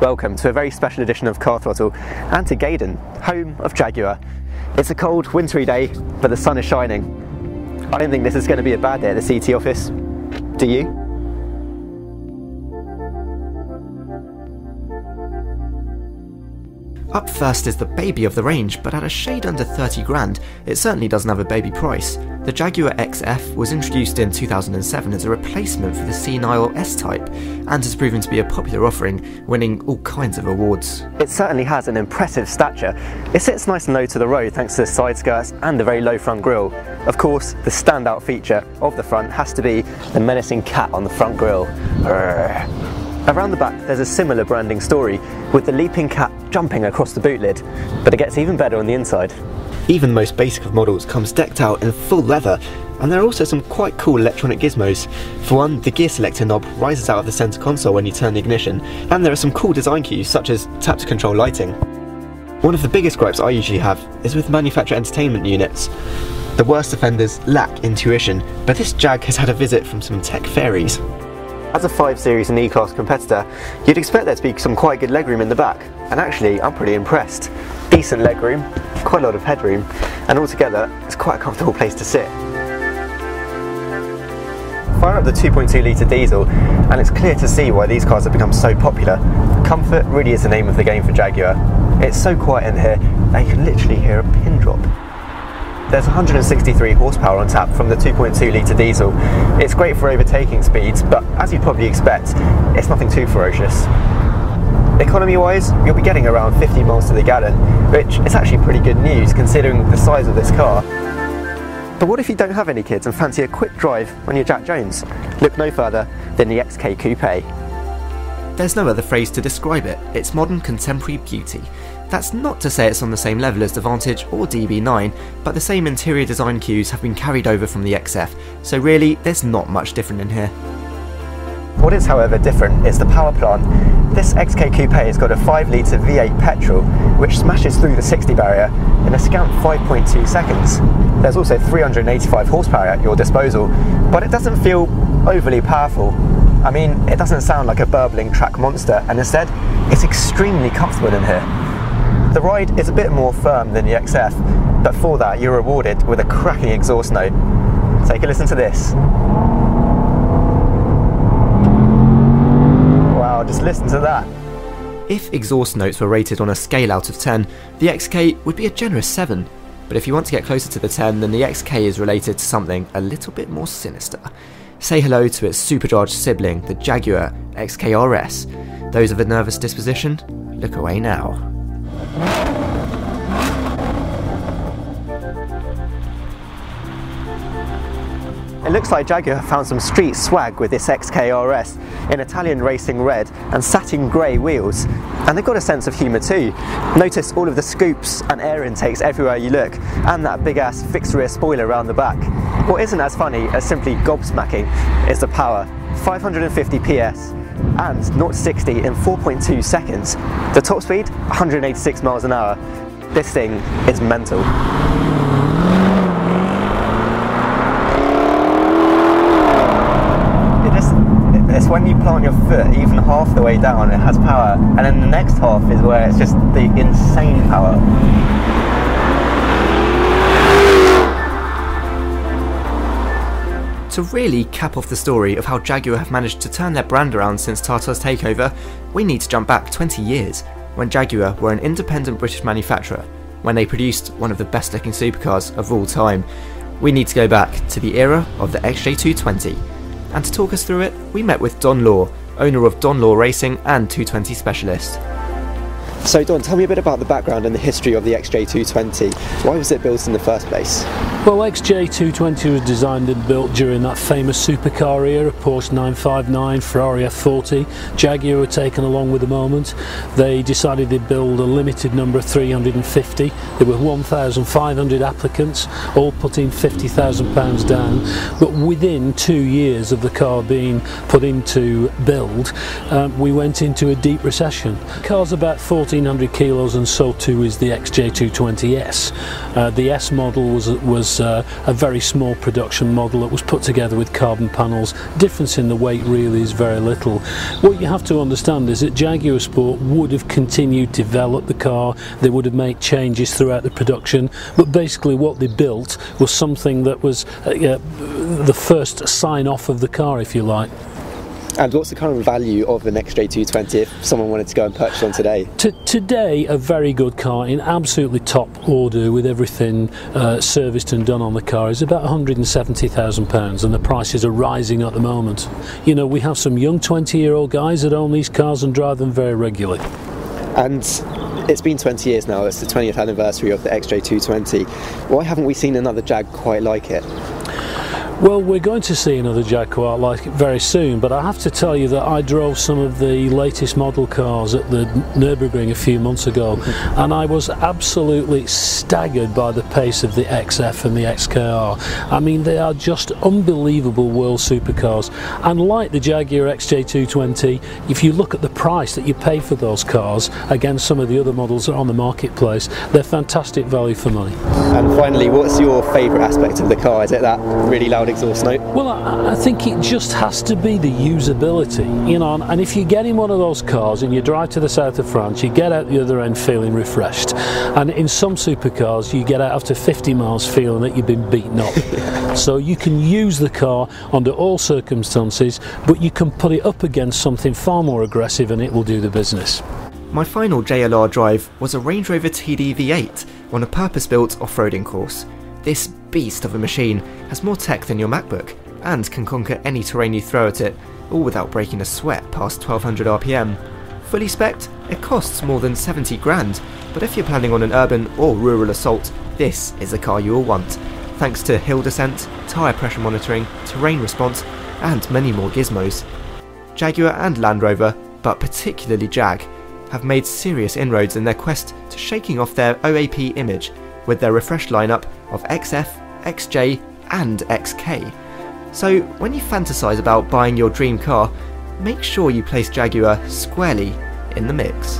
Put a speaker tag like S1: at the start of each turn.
S1: welcome to a very special edition of Car Throttle and to Gaydon, home of Jaguar. It's a cold, wintry day, but the sun is shining. I don't think this is going to be a bad day at the CT office. Do you? Up first is the baby of the range, but at a shade under 30 grand, it certainly doesn't have a baby price. The Jaguar XF was introduced in 2007 as a replacement for the senile S-Type, and has proven to be a popular offering, winning all kinds of awards. It certainly has an impressive stature. It sits nice and low to the road thanks to the side skirts and the very low front grille. Of course, the standout feature of the front has to be the menacing cat on the front grille. Around the back there's a similar branding story, with the leaping cat jumping across the boot lid, but it gets even better on the inside. Even the most basic of models comes decked out in full leather, and there are also some quite cool electronic gizmos. For one, the gear selector knob rises out of the centre console when you turn the ignition, and there are some cool design cues such as tap to control lighting. One of the biggest gripes I usually have is with manufacturer entertainment units. The worst offenders lack intuition, but this Jag has had a visit from some tech fairies. As a 5 Series and E-Class competitor, you'd expect there to be some quite good legroom in the back, and actually I'm pretty impressed. Decent legroom, quite a lot of headroom, and altogether it's quite a comfortable place to sit. Fire up the 2.2 litre diesel and it's clear to see why these cars have become so popular. Comfort really is the name of the game for Jaguar. It's so quiet in here that you can literally hear a pin drop. There's 163 horsepower on tap from the 2.2 litre diesel. It's great for overtaking speeds, but as you'd probably expect, it's nothing too ferocious. Economy-wise, you'll be getting around 50 miles to the gallon, which is actually pretty good news considering the size of this car. But what if you don't have any kids and fancy a quick drive on your Jack Jones? Look no further than the XK Coupe. There's no other phrase to describe it. It's modern contemporary beauty. That's not to say it's on the same level as the Vantage or DB9, but the same interior design cues have been carried over from the XF, so really there's not much different in here. What is however different is the power plant. This XK Coupe has got a 5 litre V8 petrol, which smashes through the 60 barrier in a scant 5.2 seconds. There's also 385 horsepower at your disposal, but it doesn't feel overly powerful. I mean, it doesn't sound like a burbling track monster, and instead, it's extremely comfortable in here. The ride is a bit more firm than the XF, but for that you're rewarded with a cracking exhaust note. Take a listen to this. Wow, just listen to that. If exhaust notes were rated on a scale out of 10, the XK would be a generous 7. But if you want to get closer to the 10, then the XK is related to something a little bit more sinister. Say hello to its supercharged sibling, the Jaguar XKRS. Those of a nervous disposition, look away now. It looks like Jaguar found some street swag with this XKRS in Italian racing red and satin grey wheels, and they've got a sense of humour too. Notice all of the scoops and air intakes everywhere you look, and that big ass fixed rear spoiler around the back. What isn't as funny as simply gobsmacking is the power. 550 PS and 0-60 in 4.2 seconds. The top speed, 186 miles an hour. This thing is mental. It's when you plant your foot even half the way down, it has power, and then the next half is where it's just the insane power. To really cap off the story of how Jaguar have managed to turn their brand around since Tata's takeover, we need to jump back 20 years, when Jaguar were an independent British manufacturer, when they produced one of the best looking supercars of all time. We need to go back to the era of the XJ220. And to talk us through it, we met with Don Law, owner of Don Law Racing and 220 Specialist. So Don, tell me a bit about the background and the history of the XJ220. Why was it built in the first place?
S2: Well, XJ220 was designed and built during that famous supercar era, Porsche 959, Ferrari F40. Jaguar were taken along with the moment. They decided they'd build a limited number of 350. There were 1,500 applicants, all putting £50,000 down. But within 2 years of the car being put into build, we went into a deep recession. The car's about 40 1400 kilos, and so too is the XJ220S. The S model was a very small production model that was put together with carbon panels. Difference in the weight really is very little. What you have to understand is that Jaguar Sport would have continued to develop the car, they would have made changes throughout the production, but basically what they built was something that was the first sign off of the car, if you like.
S1: And what's the current value of an XJ220 if someone wanted to go and purchase one today?
S2: Today, a very good car in absolutely top order with everything serviced and done on the car is about £170,000, and the prices are rising at the moment. You know, we have some young 20-year-old guys that own these cars and drive them very regularly.
S1: And it's been 20 years now, it's the 20th anniversary of the XJ220. Why haven't we seen another Jag quite like it?
S2: Well, we're going to see another Jaguar like it very soon, but I have to tell you that I drove some of the latest model cars at the Nürburgring a few months ago, and I was absolutely staggered by the pace of the XF and the XKR. I mean, they are just unbelievable world supercars, and like the Jaguar XJ220, if you look at the price that you pay for those cars against some of the other models that are on the marketplace, they're fantastic value for money.
S1: And finally, what's your favourite aspect of the car? Is it that really loud exhaust note?
S2: Well, I think it just has to be the usability, you know, and if you get in one of those cars and you drive to the south of France, you get out the other end feeling refreshed, and in some supercars you get out after 50 miles feeling that you've been beaten up. So you can use the car under all circumstances, but you can put it up against something far more aggressive and it will do the business.
S1: My final JLR drive was a Range Rover TD V8 on a purpose-built off-roading course. This beast of a machine has more tech than your MacBook and can conquer any terrain you throw at it, all without breaking a sweat past 1200 RPM. Fully spec'd, it costs more than 70 grand, but if you're planning on an urban or rural assault, this is the car you will want, thanks to hill descent, tyre pressure monitoring, terrain response, and many more gizmos. Jaguar and Land Rover, but particularly Jag, have made serious inroads in their quest to shaking off their OAP image with their refreshed lineup of XF, XJ and XK. So when you fantasize about buying your dream car, make sure you place Jaguar squarely in the mix.